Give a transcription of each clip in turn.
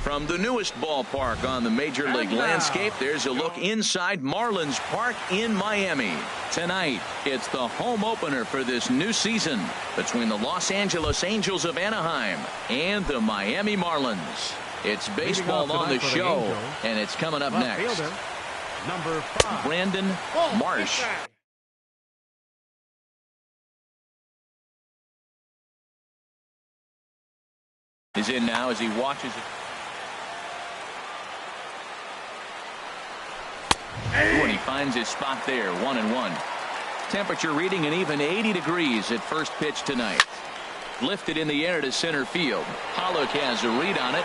From the newest ballpark on the Major League landscape, there's a look inside Marlins Park in Miami. Tonight, it's the home opener for this new season between the Los Angeles Angels of Anaheim and the Miami Marlins. It's baseball on the show, and it's coming up next. Number 5, Brandon Marsh. Is in now as he watches it. When he finds his spot there, 1-1. Temperature reading an even 80 degrees at first pitch tonight. Lifted in the air to center field. Pollock has a read on it.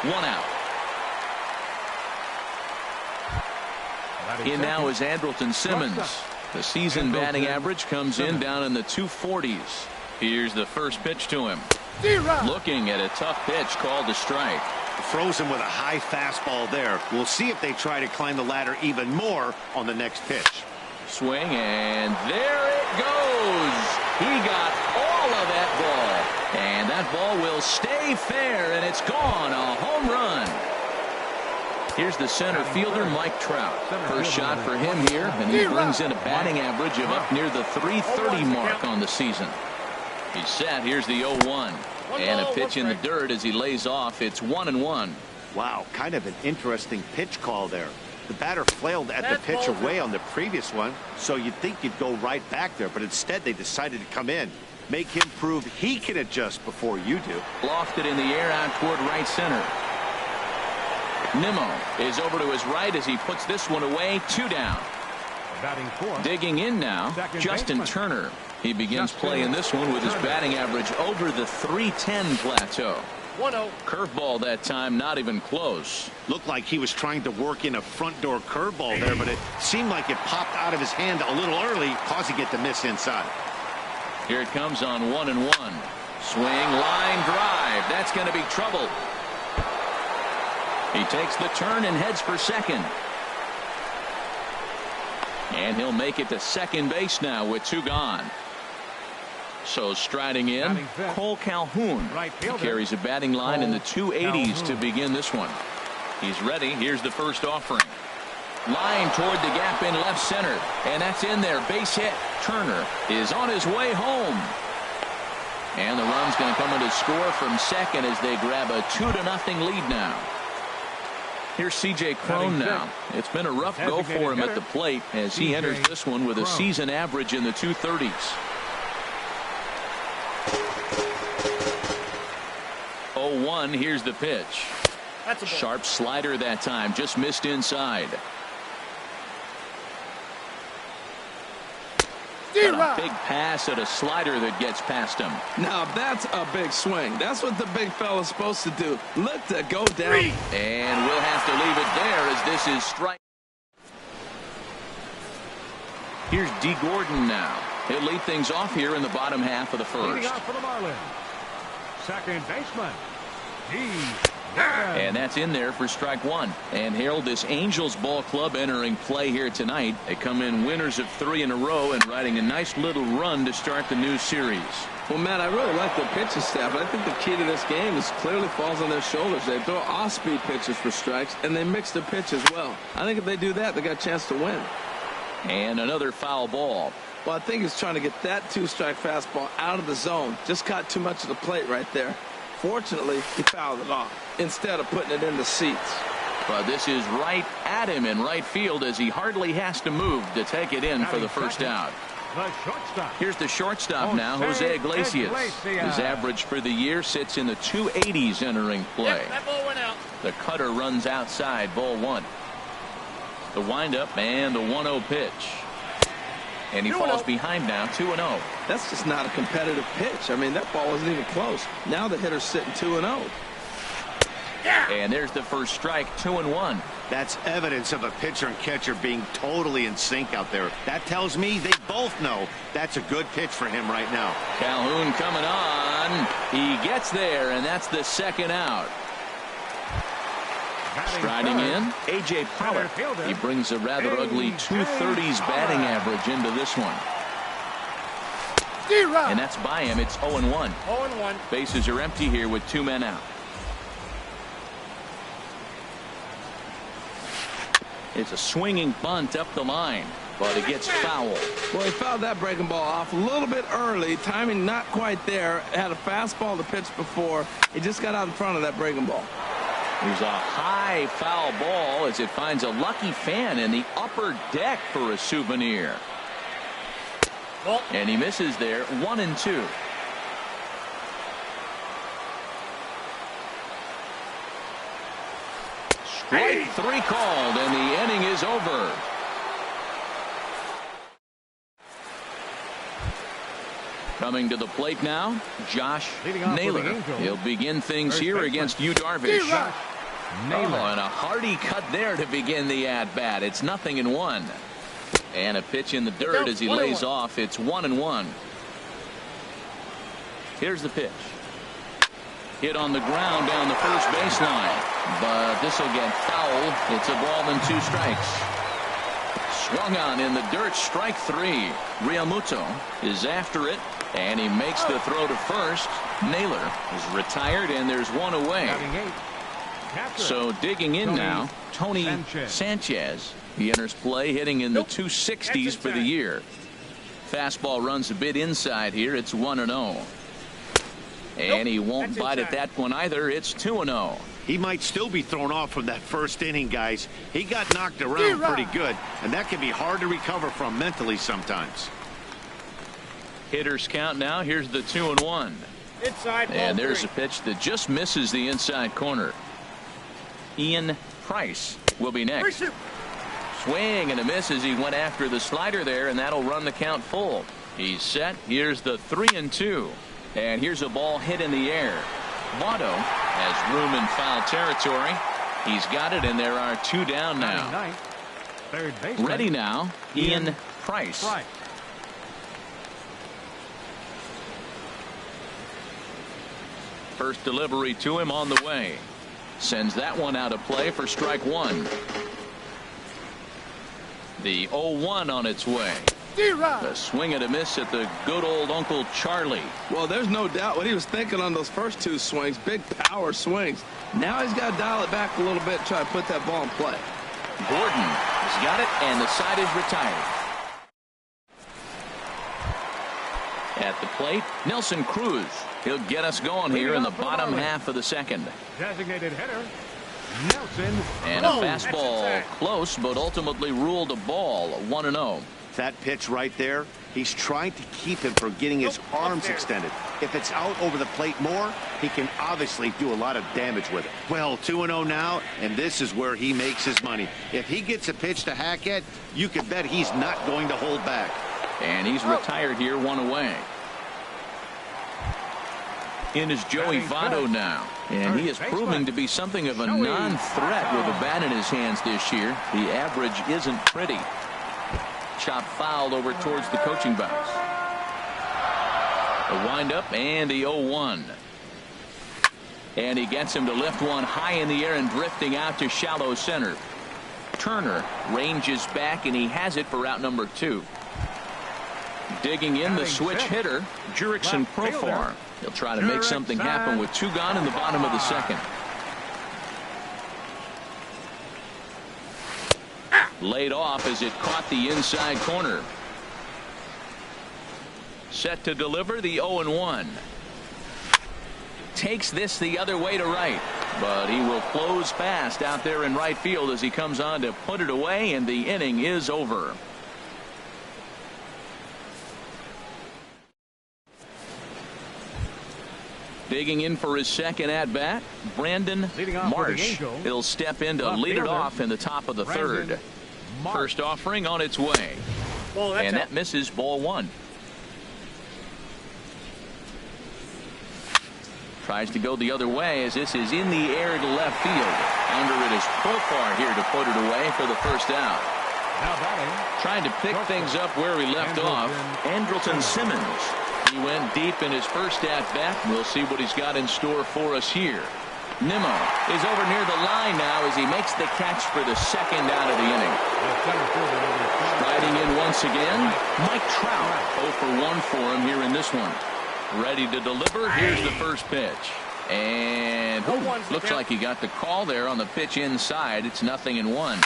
1 out. In now is Andrelton Simmons. The season batting average comes in down in the 240s. Here's the first pitch to him. Looking at a tough pitch called a strike. Throws him with a high fastball there. We'll see if they try to climb the ladder even more on the next pitch. Swing, and there it goes. He got all of that ball. And that ball will stay fair, and it's gone. A home run. Here's the center fielder, Mike Trout. First shot for him here, and he brings in a batting average of up near the 330 mark on the season. He's set. Here's the 0-1. And a pitch in the dirt as he lays off. It's 1-1. Wow, kind of an interesting pitch call there. The batter flailed at the pitch away on the previous one, so you'd think you'd go right back there, but instead they decided to come in. Make him prove he can adjust before you do. Lofted in the air out toward right center. Nimmo is over to his right as he puts this one away. 2 down. Digging in now, Justin Turner. He begins playing this one with his batting average over the 310 plateau. 1-0. Curveball that time, not even close. Looked like he was trying to work in a front door curveball there, but it seemed like it popped out of his hand a little early, causing it to miss inside. Here it comes on 1-1. Swing, line drive. That's going to be trouble. He takes the turn and heads for second. And he'll make it to second base now with 2 gone. So striding in, Cole Calhoun. He carries a batting line in the 280s to begin this one. He's ready. Here's the first offering. Line toward the gap in left center. And that's in there. Base hit. Turner is on his way home. And the run's going to come in to score from second as they grab a 2-0 lead now. Here's C.J. Cron now. It's been a rough go for him at the plate as he enters this one with a season average in the 230s. 0-1. Here's the pitch. Sharp slider that time. Just missed inside. Got a big pass at a slider that gets past him. Now that's a big swing. That's what the big fella's supposed to do. Look to go down. And we'll have to leave it there as this is strike. Here's D. Gordon now. He'll lead things off here in the bottom half of the first. Leading off for the Marlins, second baseman, D. And that's in there for strike 1. And Harold, this Angels ball club entering play here tonight. They come in winners of 3 in a row and riding a nice little run to start the new series. Well, Matt, I really like the pitching staff. I think the key to this game is clearly falls on their shoulders. They throw off-speed pitches for strikes, and they mix the pitch as well. I think if they do that, they got a chance to win. And another foul ball. Well, I think he's trying to get that 2-strike fastball out of the zone. Just caught too much of the plate right there. Fortunately, he fouled it off instead of putting it in the seats. But this is right at him in right field as he hardly has to move to take it in for the first out. Here's the shortstop now, Jose Iglesias. His average for the year sits in the 280s entering play. That ball went out. The cutter runs outside, ball 1. The windup and the 1-0 pitch. And he falls behind now, 2-0. That's just not a competitive pitch. I mean, that ball wasn't even close. Now the hitter's sitting 2-0. And there's the first strike, 2-1. That's evidence of a pitcher and catcher being totally in sync out there. That tells me they both know that's a good pitch for him right now. Calhoun coming on. He gets there, and that's the second out. Striding in, A.J. Pollock. He brings a rather ugly 230s batting average into this one. And that's by him. It's 0-1. 0-1. Bases are empty here with 2 men out. It's a swinging bunt up the line, but it gets fouled. Well, he fouled that breaking ball off a little bit early. Timing not quite there. Had a fastball to pitch before. He just got out in front of that breaking ball. There's a high foul ball as it finds a lucky fan in the upper deck for a souvenir. And he misses there. 1-2. Strike 3 called, and the inning is over. Coming to the plate now, Josh Naylor. He'll begin things here against Yu Darvish. And a hearty cut there to begin the at-bat. It's 0-1. And a pitch in the dirt as he lays off. It's 1-1. Here's the pitch. Hit on the ground down the first baseline. But this will get foul. It's a ball and 2 strikes. Swung on in the dirt. Strike 3. Realmuto is after it. And he makes the throw to first. Naylor is retired, and there's 1 away. So digging in now, Tony Sanchez. He enters play hitting in the 260s for the year. Fastball runs a bit inside here. It's 1-0. And he won't bite at that one either. It's 2-0. He might still be thrown off from that first inning, guys. He got knocked around pretty good, and that can be hard to recover from mentally sometimes. Hitters count now. Here's the 2-1. And there's a pitch that just misses the inside corner. Ian Price will be next. Swing and a miss as he went after the slider there, and that'll run the count full. He's set. Here's the 3-2. And here's a ball hit in the air. Votto has room in foul territory. He's got it, and there are 2 down now. Ready now, Ian Price. First delivery to him on the way. Sends that one out of play for strike 1. The 0-1 on its way. A swing and a miss at the good old Uncle Charlie. Well, there's no doubt what he was thinking on those first 2 swings. Big power swings. Now he's got to dial it back a little bit, try to put that ball in play. Gordon has got it, and the side is retired. At the plate, Nelson Cruz. He'll get us going here in the bottom half of the second. Designated hitter, Nelson. And a fastball close, but ultimately ruled a ball. 1-0. That pitch right there, he's trying to keep him from getting his arms extended. If it's out over the plate more, he can obviously do a lot of damage with it. Well, 2-0 now, and this is where he makes his money. If he gets a pitch to hack at, you can bet he's not going to hold back. And he's retired here, 1 away. In is Joey Votto now, and he is proving to be something of a non-threat with a bat in his hands this year. The average isn't pretty. Chop fouled over towards the coaching box. A windup and the 0-1. And he gets him to lift one high in the air and drifting out to shallow center. Turner ranges back, and he has it for out number 2. Digging in the switch hitter, Jurickson Profar. He'll try to make something happen with 2 gone in the bottom of the second. Laid off as it caught the inside corner. Set to deliver the 0-1. Takes this the other way to right, but he will close fast out there in right field as he comes on to put it away, and the inning is over. Digging in for his second at-bat, Brandon Marsh. He'll step in to lead it off in the top of the third. First offering on its way. And that misses, ball 1. Tries to go the other way as this is in the air to left field. Under it is Profar here to put it away for the first out. Trying to pick things up where he left off, Andrelton Simmons. He went deep in his first at-bat. We'll see what he's got in store for us here. Nimmo is over near the line now as he makes the catch for the second out of the inning. Striding in once again, Mike Trout. 0 for 1 for him here in this one. Ready to deliver. Here's the first pitch. And looks like he got the call there on the pitch inside. It's 0-1.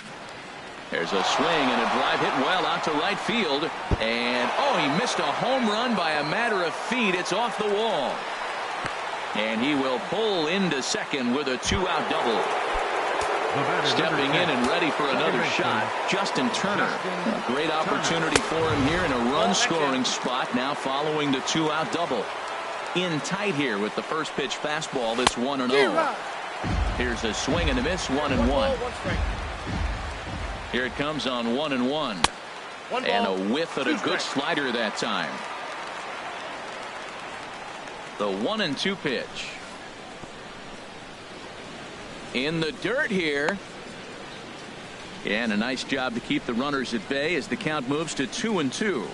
There's a swing and a drive hit well out to right field. And, oh, he missed a home run by a matter of feet. It's off the wall. And he will pull into second with a 2-out double. Stepping in and ready for another shot, Justin Turner. A great opportunity for him here in a run-scoring spot now following the 2-out double. In tight here with the first pitch fastball. This 1-0. Here's a swing and a miss, 1-1. Here it comes on 1-1. And a whiff at a good slider that time. The 1-2 pitch. In the dirt here. And a nice job to keep the runners at bay as the count moves to 2-2.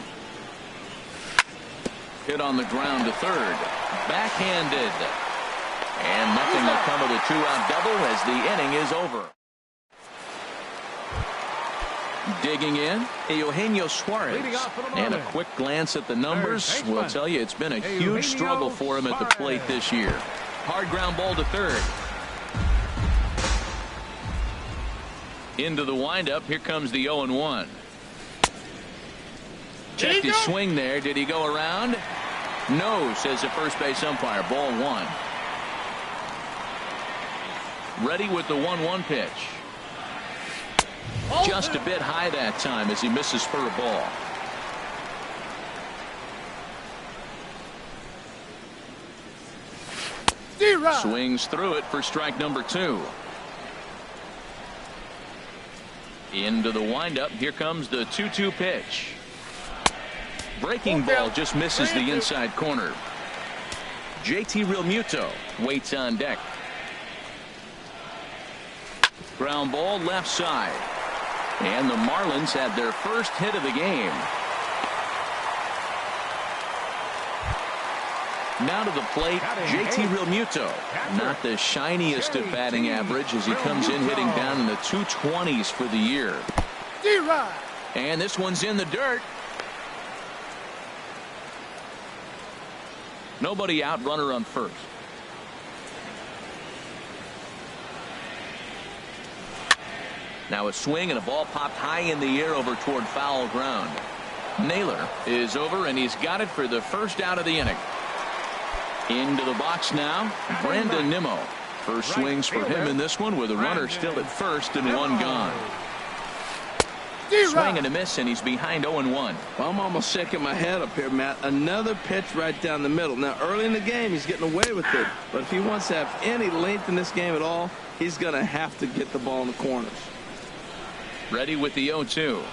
Hit on the ground to third. Backhanded. And nothing will come of the 2-out double as the inning is over. Digging in, Eugenio Suarez. And a quick glance at the numbers will tell you it's been a huge struggle for him at the plate this year. Hard ground ball to third. Into the windup. Here comes the 0-1. Checked his swing there. Did he go around? No, says the first base umpire. Ball 1. Ready with the 1-1 pitch. Just a bit high that time as he misses for a ball. Swings through it for strike number 2. Into the windup. Here comes the 2-2 pitch. Breaking ball just misses the inside corner. JT Realmuto waits on deck. Ground ball left side. And the Marlins had their first hit of the game. Now to the plate, JT Realmuto. Not the shiniest of batting average as he comes in hitting down in the 220s for the year. And this one's in the dirt. Nobody out, runner on first. Now a swing and a ball popped high in the air over toward foul ground. Naylor is over and he's got it for the first out of the inning. Into the box now, Brandon Nimmo. First swings for him in this one with a runner still at first and one gone. Swing and a miss, and he's behind 0-1. Well, I'm almost shaking my head up here, Matt. Another pitch right down the middle. Now, early in the game, he's getting away with it. But if he wants to have any length in this game at all, he's going to have to get the ball in the corners. Ready with the 0-2.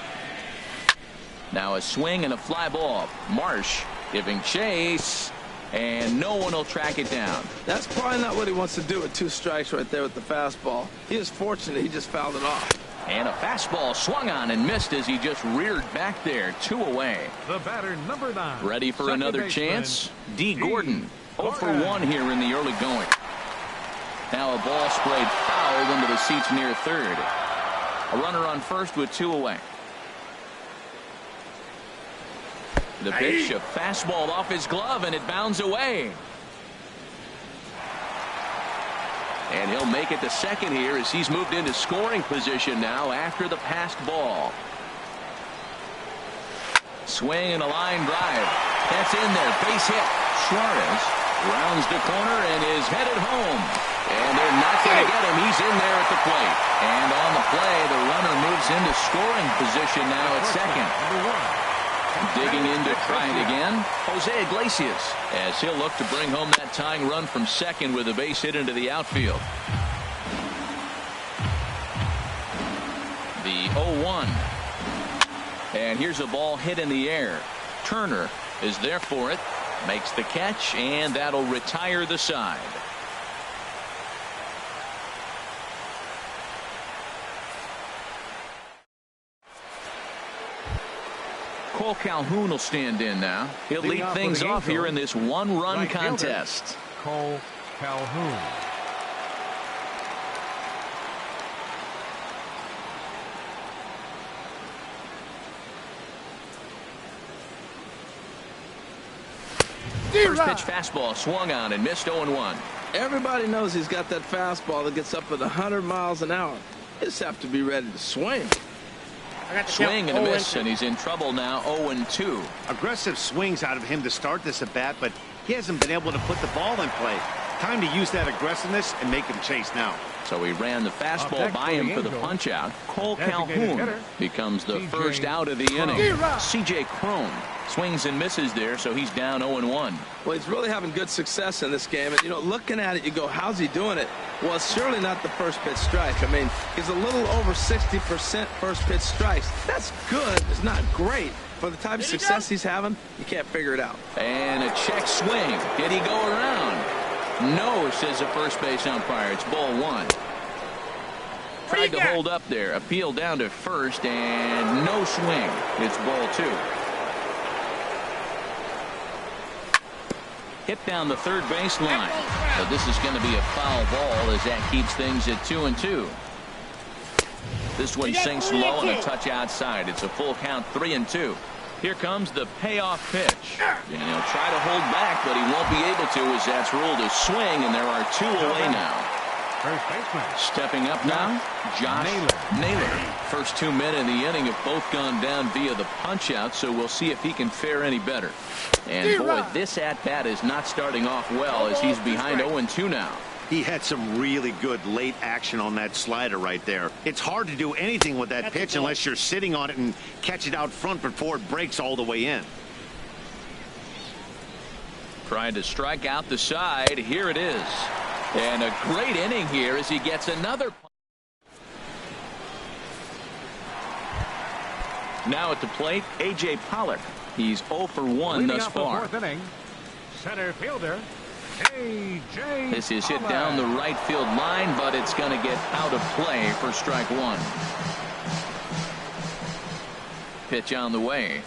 Now a swing and a fly ball. Marsh giving chase. And no one will track it down. That's probably not what he wants to do with 2 strikes right there with the fastball. He is fortunate he just fouled it off. And a fastball swung on and missed as he just reared back there. 2 away. The batter, number 9. Ready for another chance. D. Gordon. 0 for 1 here in the early going. Now a ball sprayed foul into the seats near third. A runner on first with 2 away. The pitch, a fastball off his glove, and it bounds away. And he'll make it to second here as he's moved into scoring position now after the passed ball. Swing and a line drive. That's in there. Base hit. Suarez rounds the corner and is headed home. And they're not going to get him. He's in there at the plate. And on the play, the runner moves into scoring position now at second. Digging in to try it again, Jose Iglesias, as he'll look to bring home that tying run from second with a base hit into the outfield. The 0-1. And here's a ball hit in the air. Turner is there for it, makes the catch, and that'll retire the side. Cole Calhoun will stand in now. He'll lead things off here in this one-run contest. Cole Calhoun. First pitch fastball swung on and missed 0-1. Everybody knows he's got that fastball that gets up at 100 miles an hour. He just have to be ready to swing. Swing and a miss, and he's in trouble now. 0-2. Aggressive swings out of him to start this at bat, but he hasn't been able to put the ball in play. Time to use that aggressiveness and make him chase now. So he ran the fastball by him for the punch out. Cole Calhoun becomes the first out of the inning. C.J. Cron swings and misses there, so he's down 0-1. Well, he's really having good success in this game. And, you know, looking at it, you go, how's he doing it? Well, it's surely not the first pitch strike. I mean, he's a little over 60% first pitch strikes. That's good. It's not great. For the type of success he's having, you can't figure it out. And a check swing. Did he go around? No, says the first base umpire. It's ball one. Tried to hold up there. Appeal down to first, and no swing. It's ball two. Hit down the third base line. But this is going to be a foul ball as that keeps things at 2-2. This one sinks low and a touch outside. It's a full count, 3-2. Here comes the payoff pitch. And he'll try to hold back, but he won't be able to as that's ruled a swing, and there are two away now. First baseman. Stepping up now, Josh Naylor. First 2 men in the inning have both gone down via the punch out, so we'll see if he can fare any better. And boy, this at-bat is not starting off well as he's behind 0-2 now. He had some really good late action on that slider right there. It's hard to do anything with that pitch unless you're sitting on it and catch it out front before it breaks all the way in. Trying to strike out the side. Here it is. And a great inning here as he gets another. Now at the plate, A.J. Pollock. He's 0 for 1 thus far. Fourth inning. Center fielder. This is hit down the right field line, but it's going to get out of play for strike one. Pitch on the way.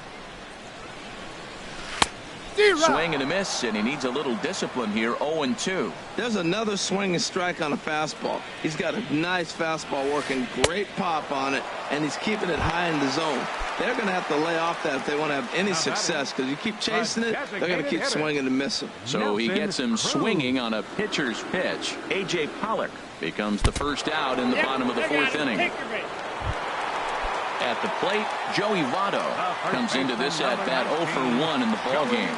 Swing and a miss, and he needs a little discipline here. 0-2. There's another swing and strike on a fastball. He's got a nice fastball working, great pop on it, and he's keeping it high in the zone. They're going to have to lay off that if they want to have any success, because you keep chasing it, they're going to keep swinging and missing. So he gets him swinging on a pitcher's pitch. A.J. Pollock becomes the first out in the bottom of the fourth inning. At the plate, Joey Votto comes into this at-bat 0 for 1 in the ballgame.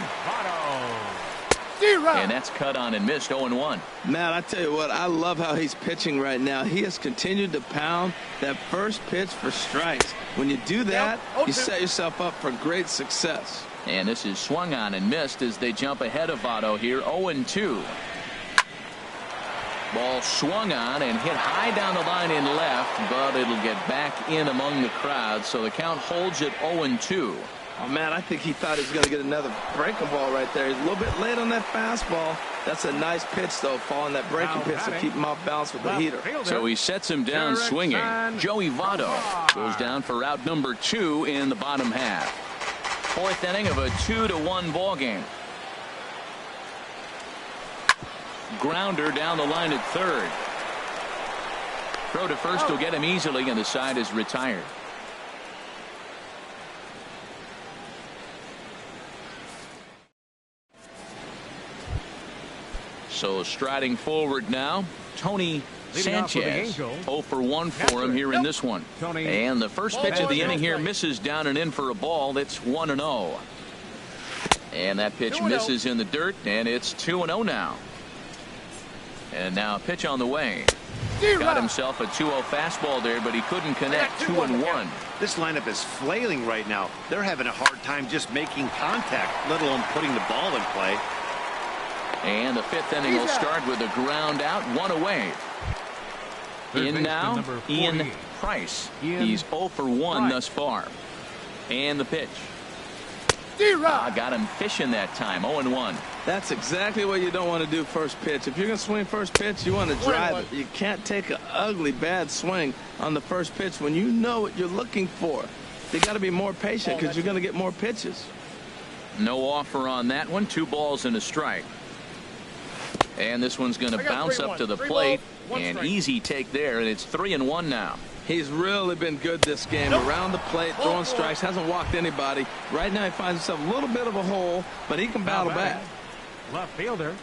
And that's cut on and missed. 0-1. Matt, I tell you what, I love how he's pitching right now. He has continued to pound that first pitch for strikes. When you do that, you set yourself up for great success. And this is swung on and missed as they jump ahead of Votto here. 0-2. Ball swung on and hit high down the line in left, but it'll get back in among the crowd, so the count holds at 0-2. Oh, man, I think he thought he was going to get another breaking ball right there. He's a little bit late on that fastball. That's a nice pitch, though, following that breaking pitch to keep him off balance with the heater. So he sets him down swinging. Joey Votto goes down for out number 2 in the bottom half. Fourth inning of a 2-1 ball game. Grounder down the line at third. Throw to first will get him easily, and the side is retired. So striding forward now, Tony Sanchez. 0 for 1 for him here in this one. And the first pitch of the inning here misses down and in for a ball. That's 1-0. And that pitch misses in the dirt, and it's 2-0 now. And now a pitch on the way. Got himself a 2-0 fastball there, but he couldn't connect. 2-1. This lineup is flailing right now. They're having a hard time just making contact, let alone putting the ball in play. And the fifth inning will start with a ground out, 1 away. In now, Ian Price. He's 0 for 1 thus far. And the pitch. Got him fishing that time. 0-1. That's exactly what you don't want to do first pitch. If you're going to swing first pitch, you want to drive it. You can't take an ugly, bad swing on the first pitch when you know what you're looking for. You got to be more patient because you're going to get more pitches. No offer on that one. 2 balls and a strike. And this one's going to bounce up to the plate. An easy take there, and it's 3-1 now. He's really been good this game. Around the plate, throwing strikes, hasn't walked anybody. Right now he finds himself a little bit of a hole, but he can battle back. Left fielder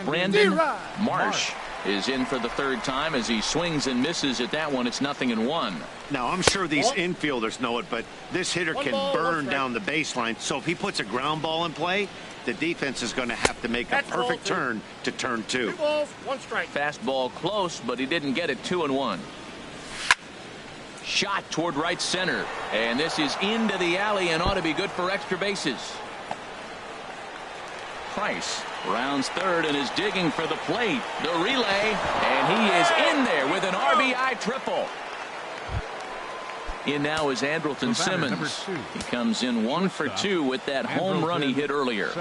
Brandon Marsh is in for the third time as he swings and misses at that one. It's 0-1. Now, I'm sure these infielders know it, but this hitter can burn down the baseline. So if he puts a ground ball in play, the defense is going to have to make a perfect turn to turn 2. 2 balls, 1 strike. Fastball close, but he didn't get it. 2-1. Shot toward right center, and this is into the alley and ought to be good for extra bases. Price rounds third and is digging for the plate. The relay, and he is in there with an RBI triple. In now is Andrelton Simmons. He comes in 1 for 2 with that home run he hit earlier.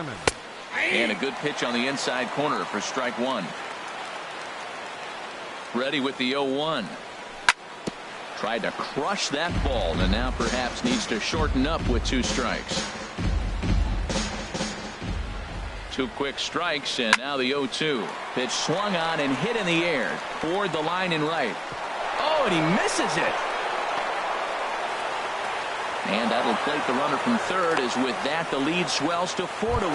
And a good pitch on the inside corner for strike 1. Ready with the 0-1. Tried to crush that ball and now perhaps needs to shorten up with 2 strikes. 2 quick strikes, and now the 0-2. Pitch swung on and hit in the air toward the line and right. Oh, and he misses it. And that'll plate the runner from third, as with that the lead swells to 4-1.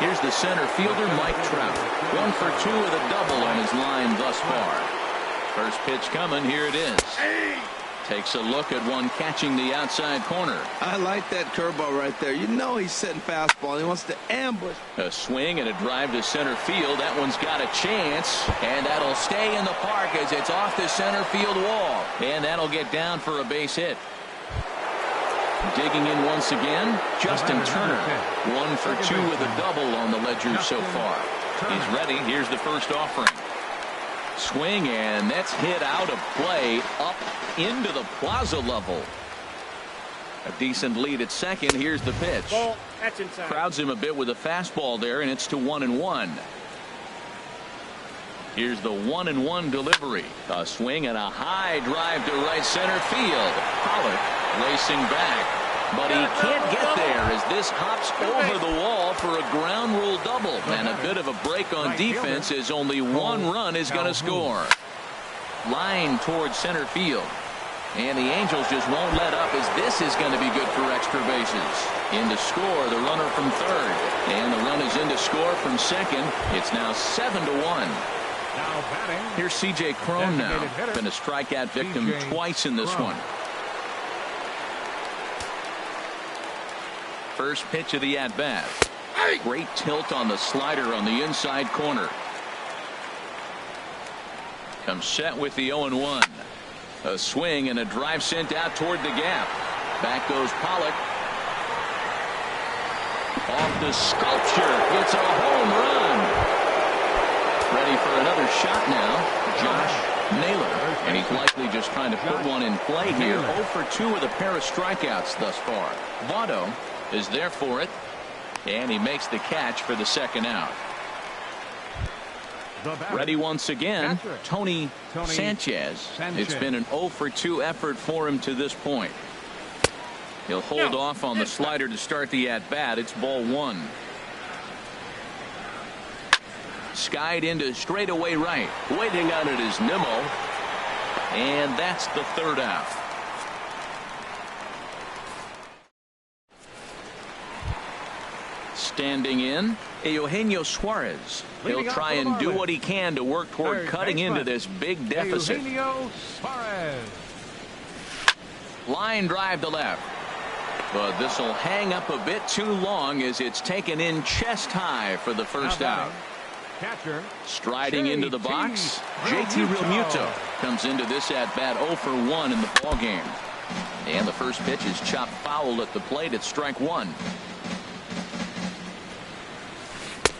Here's the center fielder, Mike Trout. 1 for 2 with a double on his line thus far. First pitch coming, here it is. Takes a look at one catching the outside corner. I like that curveball right there. You know he's setting fastball. He wants to ambush. A swing and a drive to center field. That one's got a chance, and that'll stay in the park as it's off the center field wall. And that'll get down for a base hit. Digging in once again, Justin Turner. 1 for 2 with a double on the ledger so far. He's ready. Here's the first offering. Swing, and that's hit out of play up into the plaza level. A decent lead at second. Here's the pitch. Ball, that's inside. Crowds him a bit with a fastball there, and it's to 1-1. Here's the 1-1 delivery. A swing and a high drive to right center field. Pollock racing back, but he can't get there as this hops over the wall for a ground rule double. And a bit of a break on defense as only 1 run is going to score. Line towards center field. And the Angels just won't let up, as this is going to be good for extra bases. In to score, the runner from third. And the run is in to score from second. It's now 7-1. Here's C.J. Cron now. Been a strikeout victim twice in this one. First pitch of the at-bat. Great tilt on the slider on the inside corner. Comes set with the 0-1. A swing and a drive sent out toward the gap. Back goes Pollock. Off the sculpture. It's a home run. Ready for another shot now, Josh Naylor. And he's likely just trying to put one in play here. 0 for 2 with a pair of strikeouts thus far. Votto is there for it, and he makes the catch for the second out. Ready once again, Tony Sanchez. It's been an 0 for 2 effort for him to this point. He'll hold off on the slider to start the at-bat. It's ball 1. Skied into straightaway right. Waiting on it is Nimmo. And that's the third out. Standing in, Eugenio Suarez. He'll try and do what he can to work toward cutting into this big deficit. Line drive to left. But this will hang up a bit too long as it's taken in chest high for the first out. Striding into the box, JT Realmuto comes into this at bat 0 for 1 in the ball game. And the first pitch is chopped foul at the plate at strike 1.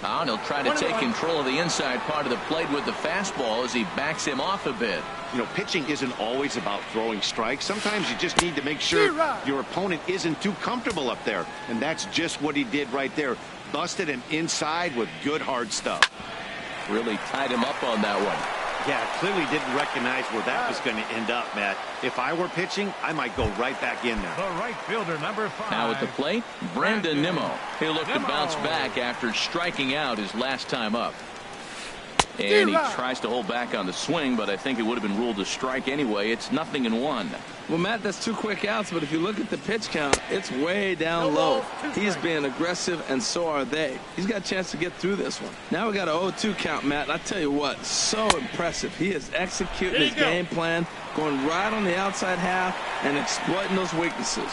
Now he'll try to take control of the inside part of the plate with the fastball as he backs him off a bit. You know, pitching isn't always about throwing strikes. Sometimes you just need to make sure your opponent isn't too comfortable up there. And that's just what he did right there. Busted him inside with good hard stuff. Really tied him up on that one. Yeah, clearly didn't recognize where that was going to end up, Matt. If I were pitching, I might go right back in there. The right fielder, number 5. Now at the plate, Brandon Nimmo. He'll look to bounce back after striking out his last time up. And he tries to hold back on the swing, but I think it would have been ruled a strike anyway. It's 0-1. Well, Matt, that's 2 quick outs, but if you look at the pitch count, it's way down low. He's being aggressive, and so are they. He's got a chance to get through this one. Now we got an 0-2 count, Matt, and I tell you what, so impressive. He is executing his game plan, going right on the outside half, and exploiting those weaknesses.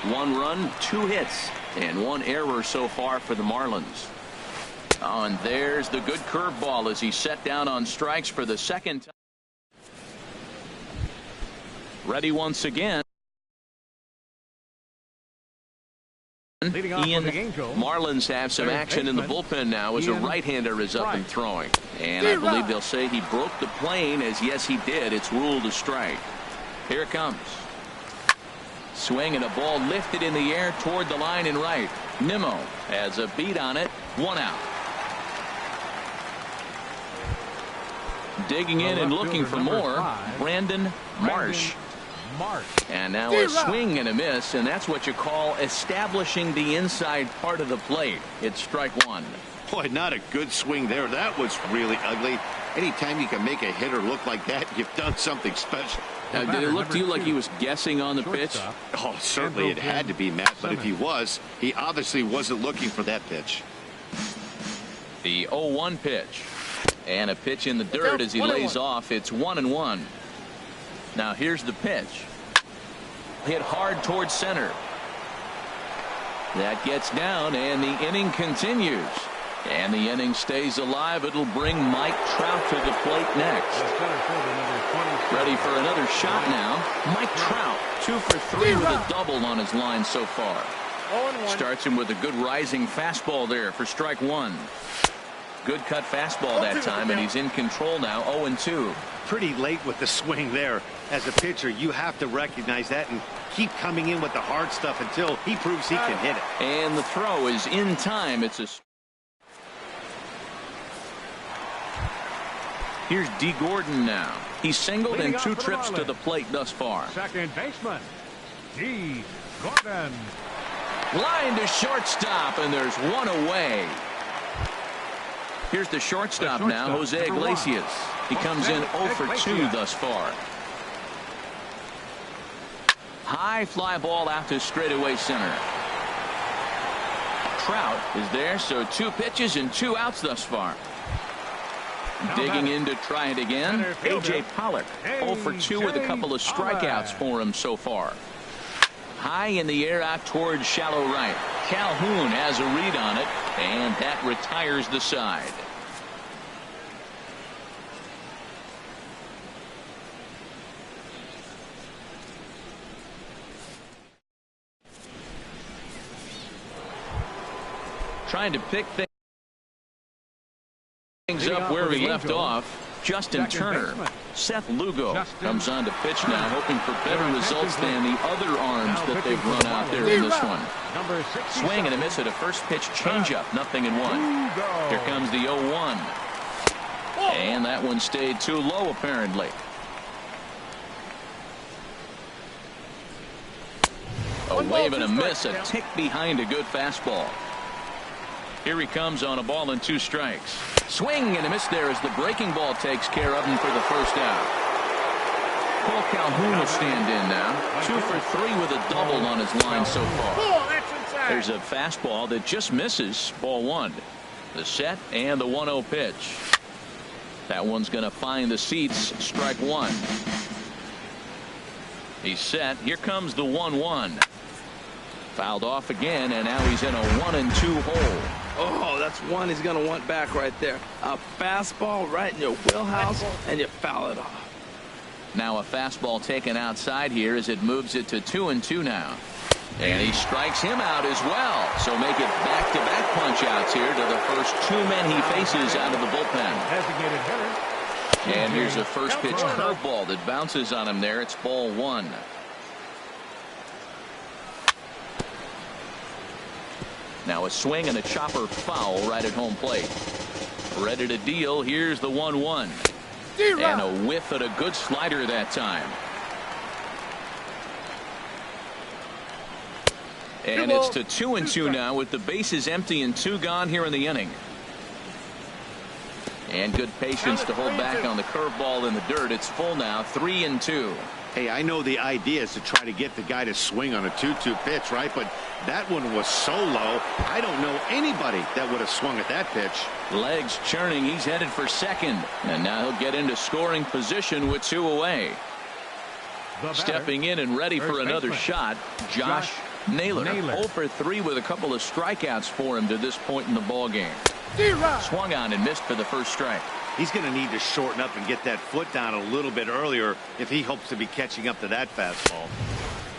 1 run, 2 hits, and 1 error so far for the Marlins. Oh, and there's the good curveball as he's set down on strikes for the second time. Ready once again. Ian, Marlins have some action in the bullpen now as a right-hander is up and throwing. And I believe they'll say he broke the plane, as yes he did. It's ruled a strike. Here it comes. Swing and a ball lifted in the air toward the line and right. Nimmo has a beat on it. 1 out. Digging in and looking for more, Brandon Marsh. And now a swing and a miss, and that's what you call establishing the inside part of the plate. It's strike 1. Boy, not a good swing there. That was really ugly. Anytime you can make a hitter look like that, you've done something special. Now, did it look to you like he was guessing on the pitch? Oh, certainly it had to be, Matt, but if he was, he obviously wasn't looking for that pitch. The 0-1 pitch. And a pitch in the dirt as he lays off. It's 1-1. Now here's the pitch. Hit hard towards center. That gets down, and the inning continues. And the inning stays alive. It'll bring Mike Trout to the plate next. Ready for another shot now. Mike Trout, 2 for 3 with a double on his line so far. Starts him with a good rising fastball there for strike 1. Good cut fastball that time, and he's in control now. 0-2. Pretty late with the swing there. As a pitcher, you have to recognize that and keep coming in with the hard stuff until he proves he can hit it. And the throw is in time. It's a... Here's D. Gordon now. He's singled in 2 trips to the plate thus far. Second baseman, D. Gordon. Line to shortstop, and there's 1 away. Here's the shortstop now, Jose Iglesias. He comes in 0 for 2 thus far. High fly ball out to straightaway center. Trout is there, so 2 pitches and 2 outs thus far. Digging in to try it again. A.J. Pollock, 0 for 2 with a couple of strikeouts for him so far. High in the air out towards shallow right. Calhoun has a read on it, and that retires the side. Trying to pick things up where we left off. Justin Turner. Seth Lugo comes on to pitch now, hoping for better results than the other arms that they've run out there in this one. Swing and a miss at a first pitch changeup. 0-1. Here comes the 0-1. And that one stayed too low, apparently. A wave and a miss, a tick behind a good fastball. Here he comes on a ball and 2 strikes. Swing and a miss there as the breaking ball takes care of him for the first out. Cole Calhoun will stand in now. 2 for 3 with a double on his line so far. There's a fastball that just misses. Ball 1. The set and the 1-0 pitch. That one's going to find the seats. Strike 1. He's set. Here comes the 1-1. Fouled off again, and now he's in a 1-2 hole. Oh, that's one he's going to want back right there. A fastball right in your wheelhouse, and you foul it off. Now a fastball taken outside here as it moves it to 2-2 now. And he strikes him out as well. So make it back-to-back punch-outs here to the first 2 men he faces out of the bullpen. And here's a first pitch curveball that bounces on him there. It's ball 1. Now a swing and a chopper foul right at home plate. Ready to deal. Here's the 1-1. And a whiff at a good slider that time. And it's to 2-2 now with the bases empty and 2 gone here in the inning. And good patience to hold back on the curveball in the dirt. It's full now, 3-2. Hey, I know the idea is to try to get the guy to swing on a 2-2 pitch, right? But that one was so low, I don't know anybody that would have swung at that pitch. Legs churning. He's headed for second. And now he'll get into scoring position with 2 away. Stepping in and ready for another shot, Josh Naylor. 0 for 3 with a couple of strikeouts for him to this point in the ball game. Swung on and missed for the first strike. He's going to need to shorten up and get that foot down a little bit earlier if he hopes to be catching up to that fastball.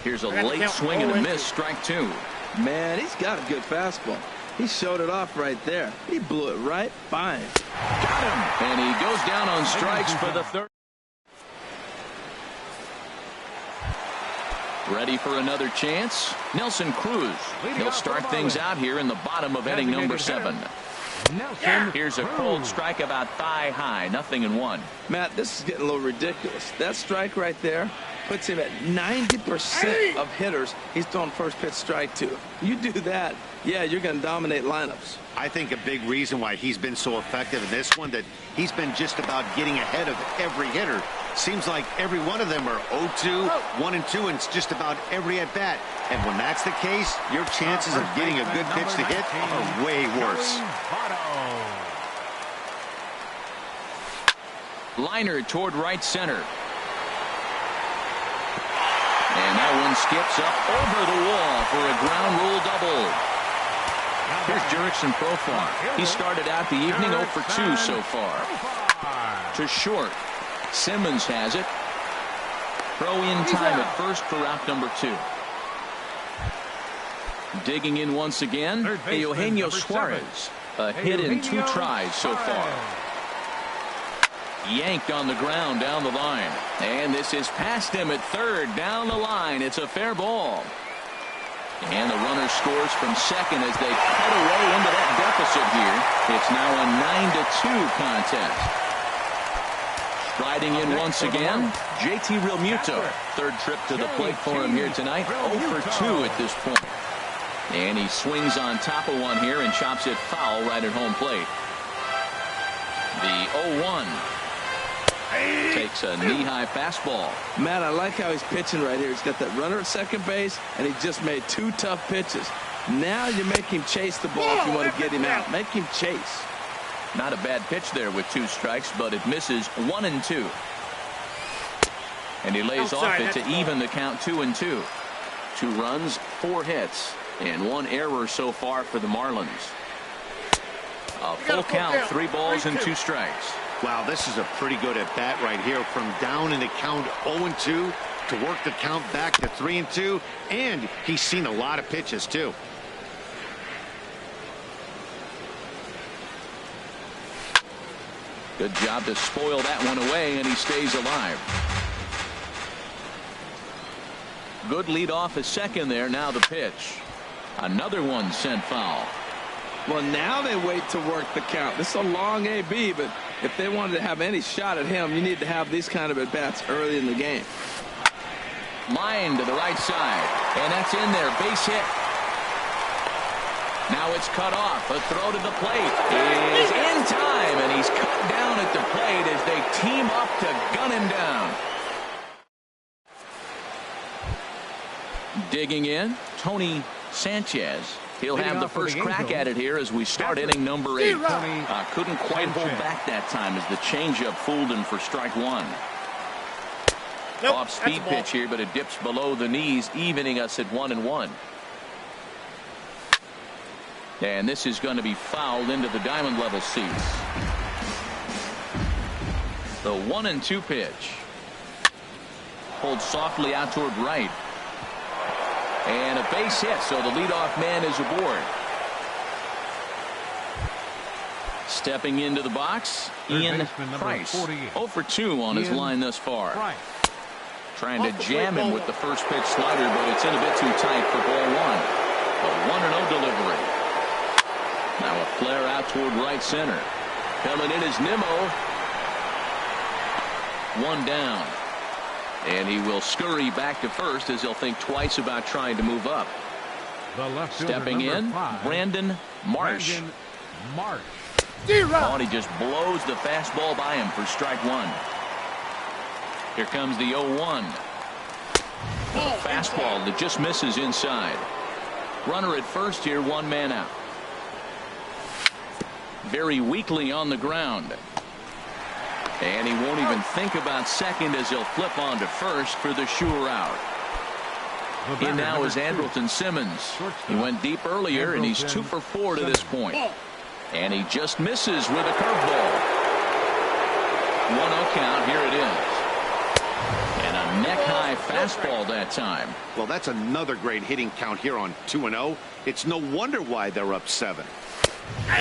Here's a late swing and a miss, strike 2. Man, he's got a good fastball. He showed it off right there. He blew it right by him. Got him. And he goes down on strikes for the third. Ready for another chance. Nelson Cruz. He'll start things out here in the bottom of inning number 7. Here's a cold strike about thigh high, 0-1. Matt, this is getting a little ridiculous. That strike right there puts him at 90% of hitters he's throwing first pitch strike to. You do that, yeah, you're going to dominate lineups. I think a big reason why he's been so effective in this one, that he's been just about getting ahead of every hitter. Seems like every one of them are 0-2, 1-2, and it's just about every at bat. And when that's the case, your chances of getting a good pitch to hit are way worse. Liner toward right center. And that one skips up over the wall for a ground rule double. Here's Jurickson Profar. He started out the evening 0 for 2 so far. To short. Simmons has it. Throw in time at first for out number 2. Digging in once again, Eugenio Suarez. A hit in 2 tries so far. Yanked on the ground down the line. And this is past him at third down the line. It's a fair ball. And the runner scores from second as they cut away into that deficit here. It's now a 9-2 contest. Striding in once again, JT Realmuto. Third trip to the plate for him here tonight. 0 for 2 at this point. And he swings on top of one here and chops it foul right at home plate. The 0-1. Takes a knee-high fastball. Matt, I like how he's pitching right here. He's got that runner at second base, and he just made 2 tough pitches. Now you make him chase the ball if you want to get him out. Make him chase. Not a bad pitch there with 2 strikes, but it misses 1-2. And he lays off it to even the count 2-2. 2 runs, 4 hits, and 1 error so far for the Marlins. A full count, 3 balls and 2 strikes. Wow, this is a pretty good at bat right here, from down in the count 0-2 to work the count back to 3-2, and he's seen a lot of pitches too. Good job to spoil that one away, and he stays alive. Good lead off at second there. Now the pitch. Another one sent foul. Well, now they wait to work the count. This is a long AB, but if they wanted to have any shot at him, you need to have these kind of at-bats early in the game. Line to the right side, and that's in there. Base hit. Now it's cut off. A throw to the plate is in time, and he's cut down at the plate as they team up to gun him down. Digging in, Tony Sanchez. He'll have the first crack at it here as we start inning number 8. Couldn't quite hold back that time as the changeup fooled him for strike 1. Off-speed pitch here, but it dips below the knees, evening us at 1-1. And this is going to be fouled into the diamond level seats. The 1-2 pitch. Pulled softly out toward right. And a base hit, so the leadoff man is aboard. Stepping into the box, Ian Price. 0 for 2 on his line thus far. Trying to jam him with the first pitch slider, but it's in a bit too tight for ball 1. A 1-0 delivery. Now a flare out toward right center. Coming in is Nimmo. 1 down. And he will scurry back to first as he'll think twice about trying to move up. The left Stepping in, 5, Brandon Marsh. Oh, and he just blows the fastball by him for strike one. Here comes the 0-1. Fastball that just misses inside. Runner at first here, one man out. Very weakly on the ground. And he won't even think about second as he'll flip on to first for the sure out. In now is Andrelton Simmons. He went deep earlier, and he's 2 for 4 to this point. And he just misses with a curveball. 1-0 count. Here it is. And a neck-high fastball that time. Well, that's another great hitting count here on 2-0. It's no wonder why they're up 7.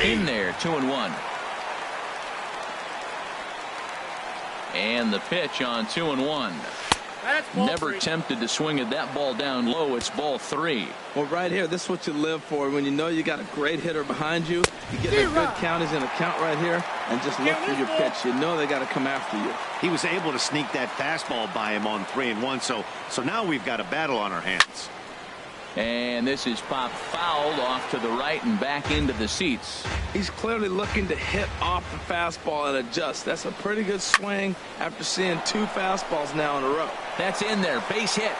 In there, 2-1. And the pitch on 2-1. Never tempted to swing at that ball down low. It's ball 3. Well, right here, this is what you live for. When you know you got a great hitter behind you, you get a good count. He's in a count right here, and just look for your pitch. You know they got to come after you. He was able to sneak that fastball by him on 3-1, so now we've got a battle on our hands. And this is popped fouled off to the right and back into the seats. He's clearly looking to hit off the fastball and adjust. That's a pretty good swing after seeing 2 fastballs now in a row. That's in there. Base hit.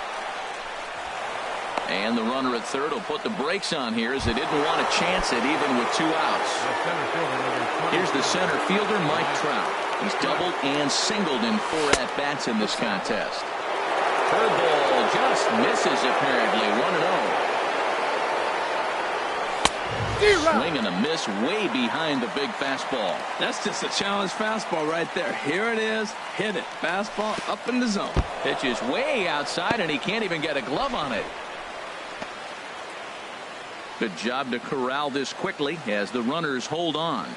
And the runner at third will put the brakes on here as they didn't want to chance it even with 2 outs. Here's the center fielder, Mike Trout. He's doubled and singled in 4 at-bats in this contest. Curveball just misses apparently. 1-0. Swing and a miss way behind the big fastball. That's just a challenge fastball right there. Here it is. Hit it. Fastball up in the zone. Pitch is way outside and he can't even get a glove on it. Good job to corral this quickly as the runners hold on.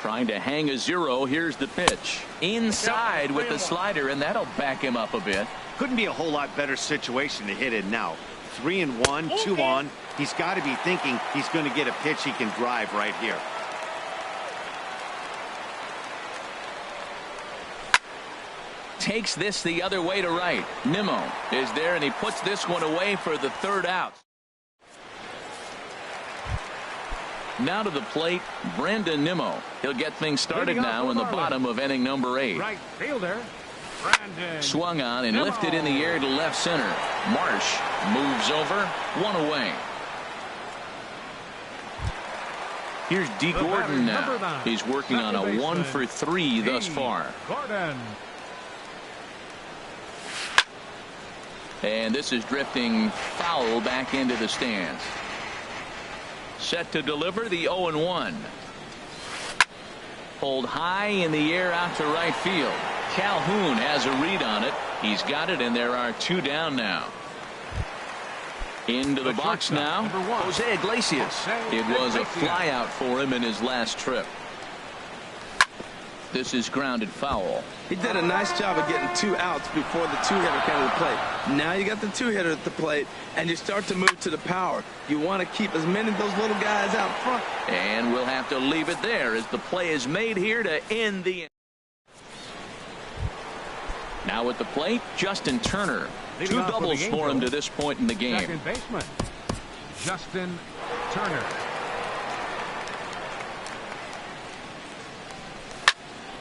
Trying to hang a 0. Here's the pitch. Inside with the slider, and that'll back him up a bit. Couldn't be a whole lot better situation to hit in now. 3-1, 2 on. He's got to be thinking he's going to get a pitch he can drive right here. Takes this the other way to right. Nimmo is there, and he puts this one away for the 3rd out. Now to the plate, Brandon Nimmo. He'll get things started now in the bottom of inning number 8. Right fielder, Brandon. Swung on and lifted in the air to left center. Marsh moves over, 1 away. Here's D. Gordon now. He's working on a 1 for 3 thus far. Gordon. And this is drifting foul back into the stands. Set to deliver the 0-1. Pulled high in the air out to right field. Calhoun has a read on it. He's got it, and there are 2 down now. Into the box now, Jose Iglesias. It was a fly out for him in his last trip. This is grounded foul. He did a nice job of getting 2 outs before the 2-hitter came to the plate. Now you got the 2-hitter at the plate, and you start to move to the power. You want to keep as many of those little guys out front. And we'll have to leave it there as the play is made here to end the inning. Now at the plate, Justin Turner. 2 doubles for him to this point in the game. Second baseman, Justin Turner.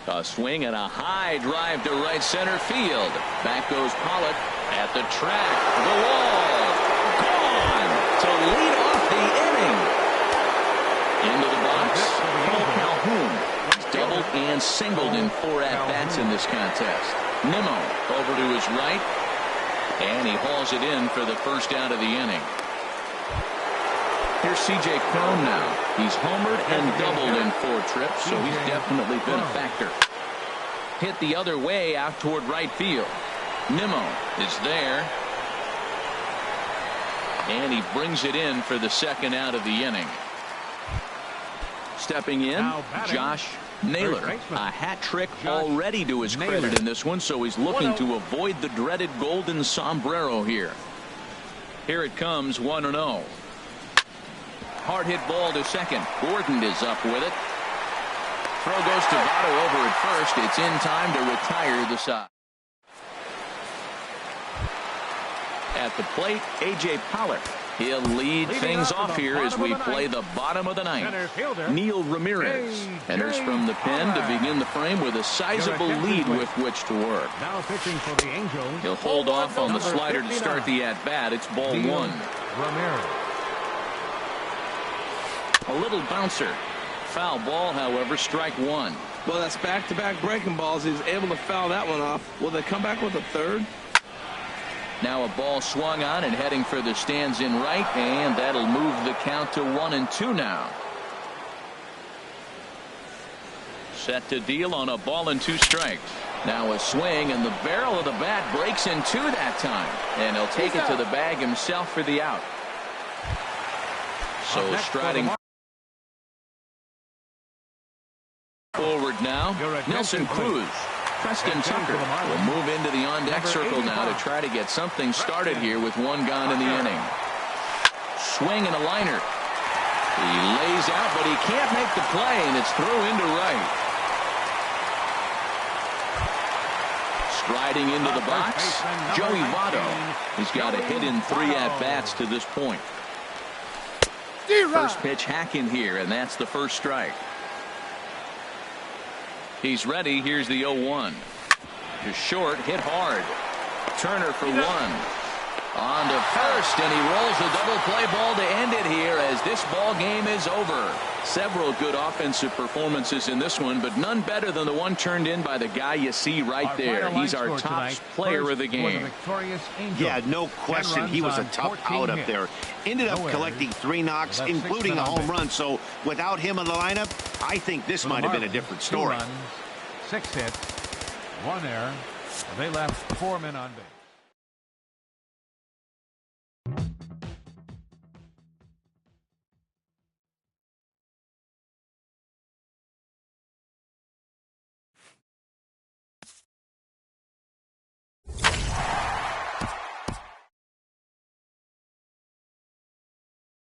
A swing and a high drive to right center field. Back goes Pollock at the track. The wall. Gone to lead off the inning. Into the box, Cole Calhoun. He's doubled and singled in 4 at-bats in this contest. Nimmo over to his right. And he hauls it in for the 1st out of the inning. Here's C.J. Cron now. He's homered and doubled in 4 trips, so he's definitely been a factor. Hit the other way out toward right field. Nimmo is there. And he brings it in for the 2nd out of the inning. Stepping in, Josh Naylor. A hat trick already to his credit in this one, so he's looking to avoid the dreaded golden sombrero here. Here it comes, 1-0. Hard hit ball to second. Gordon is up with it. Throw goes to Votto over at first. It's in time to retire the side. At the plate, A.J. Pollock. He'll lead things off here as we play the bottom of the ninth. Neil Ramirez enters from the pen to begin the frame with a sizable lead with which to work. Now pitching for the Angels. He'll hold off on the slider to start the at-bat. It's ball one. Ramirez. A little bouncer. Foul ball, however, strike one. Well, that's back-to-back breaking balls. He was able to foul that one off. Will they come back with a third? Now a ball swung on and heading for the stands in right, and that'll move the count to 1-2 now. Set to deal on a ball and 2 strikes. Now a swing, and the barrel of the bat breaks in 2 that time, and he'll take it to the bag himself for the out. So striding forward now, Nelson Cruz. Preston Tucker will move into the on-deck circle now to try to get something started here with 1 gone in the inning. Swing and a liner. He lays out, but he can't make the play, and it's through into right. Striding into the box, Joey Votto. He's got a hit in 3 at-bats to this point. First pitch hacking here, and that's the first strike. He's ready. Here's the 0-1. To short, hit hard. Turner for 1. On to first, and he rolls a double play ball to end it here as this ball game is over. Several good offensive performances in this one, but none better than the one turned in by the guy you see right there. He's our top player of the game. Yeah, no question. He was a tough out up there. Ended up collecting 3 knocks, including a home run. So without him in the lineup, I think this might have been a different story. 6 hits, 1 error. They left 4 men on base.